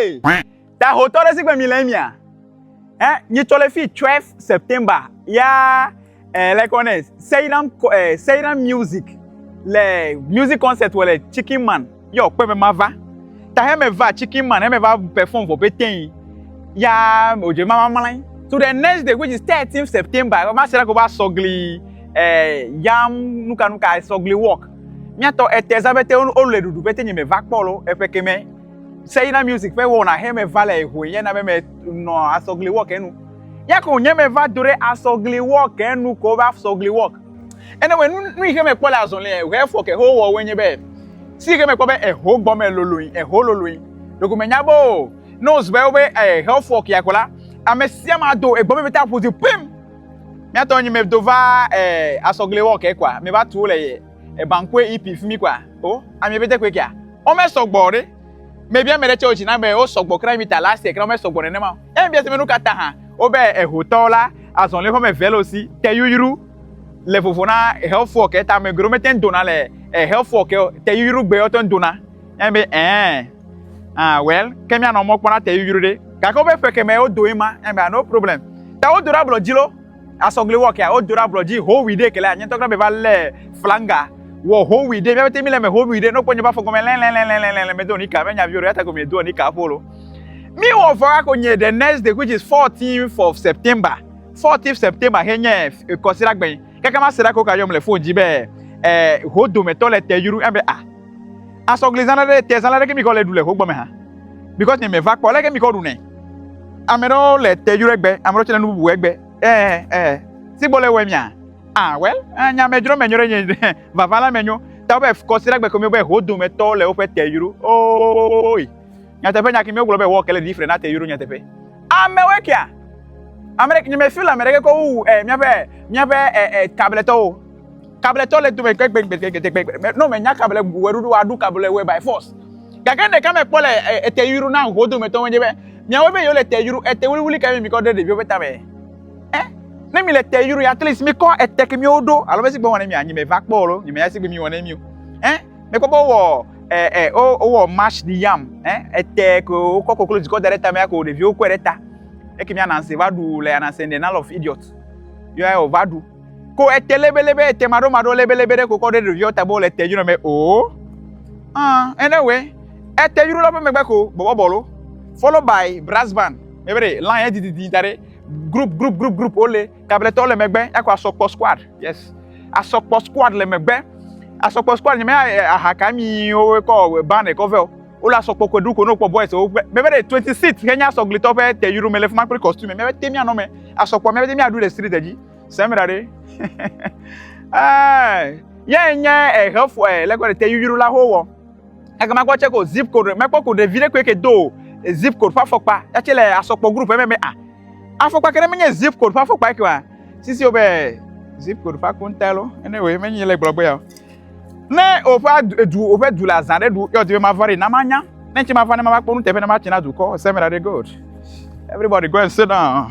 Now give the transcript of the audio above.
Hey! Ta hotel si kwa millennia. Ni tole fi 12 September. Ya like honest, Seiram Music. Le music concert wele Chicken Man. Yo, kwe me mava. Ta he me va Chicken Man, he me va perform for beten. Ya oje mama malai. So the next day, which is 13th September, ma sera ko ba sogli yam nuka sogli walk. Miato etezabete ole dudu bete ni me va polo epekeme. Seiram Music fe wona he me vale ho ye na me no asogli walk enu. Ya ko nye me va dure asogli walk enu ko ba sogli walk. Anyway, nu ihe me kpola azonle we for ke ho wo wenye be. Si ihe me kpo be ho gbo me loloyin, ho loloyin. Dokumenya bo nose be we health work yakola. Amesia ma do egbo me beta pozi pim. Mi atonyi me dova asogli work kwa. Me ba tu le bankwe EP fimi kwa. O, ami bete kwe kia. O me sogbo re. Me bia me re church na me o sogbo kra mi ta last year kra me sogbo ne ma. E bia se me nu kata ha. O be hotel la azonle ko me velo si. Te yuru le fofona health work eta me gro meten dona le health work te yuru gbe o ton dona. E be well, kemi an omo kpona te yuru de. Ka ko be feke me o do ima, e be no problem. Ta o dura blojilo asogli work ya o dura bloji ho we dey kele anyen to kra be va le flanga. Wo ho we dey, me temi le me ho we dey no ponye ba foko me len me do ni ka me nya bioro ata ko me do ni ka polo. Me wo for akonye the next day which is 14th of September. 14th September henye consider gben. Kaka ma sera ko ka yom le phone jibe ho do me to le te yuru e be asogli zana de te zana de ke mi ko le du le ho gbo me ha. Because ni me va ko le ke mi ko du ne. Amero le te yuru egbe, amero chele nu bu egbe. Si bole we mia. Well, anya mejro menyore nye vavala menyo. Ta be consider gbe ko mi be ho do me to le o pe te yuru. Oi. Nya te pe nya ki mi oglo be wo kele different na te yuru nya te pe. Amewe kia. America ni me feel America ko mia be cableto. Cableto le tu me no me nya cable werudu adu cable we by force. Gagende ka me pole te yuru na ho do me to wenje be. Mia we be yo le te yuru te wuli ka mi ko de bi beta be. Na mi le te yuru at least mi ko eteke mi odo. Alo be si gbo wona mi anyi me va polo, ni me ya si gbe mi wona mi o. Me ko bo wo o mash the yam, ete ko close ko dereta me ko de vi o ko dereta. E ki mi ananse vadu le ananse the nal of idiots. You are vadu. Ko ete lebelebe ete mado lebelebe de ko de review tabo le te yuru me anyway, ete yuru lo me gbe ko bolo followed by brass band. Me be line di tare group ole kableto le megbe yakwa sokpo squad. Yes. Asokpo squad le megbe. Asokpo squad ni me ahaka mi o ko band e cover. Ola sokpo kwedu ko no po boys o me be 26 Kenya sogli to pe te yuru me le fuma costume me te mi ano me asokpo me te mi adu le street aji. Semirare. Ye health le ko te yuru la ho wo. E ka ma ko check o zip code me ko de vire ko ke do zip code fa fokpa. Ya chele asokpo group me afokpa kere me zip code fa fokpa ke wa. Sisi obe zip code fa kontelo. Anyway, me nyi le gbogbo ya. Ne ofa du la zande du yo de ma vari na manya. Ne chi ma fa ne ma pa nu tepe na ma china du ko. Semirare good. Everybody go and sit down.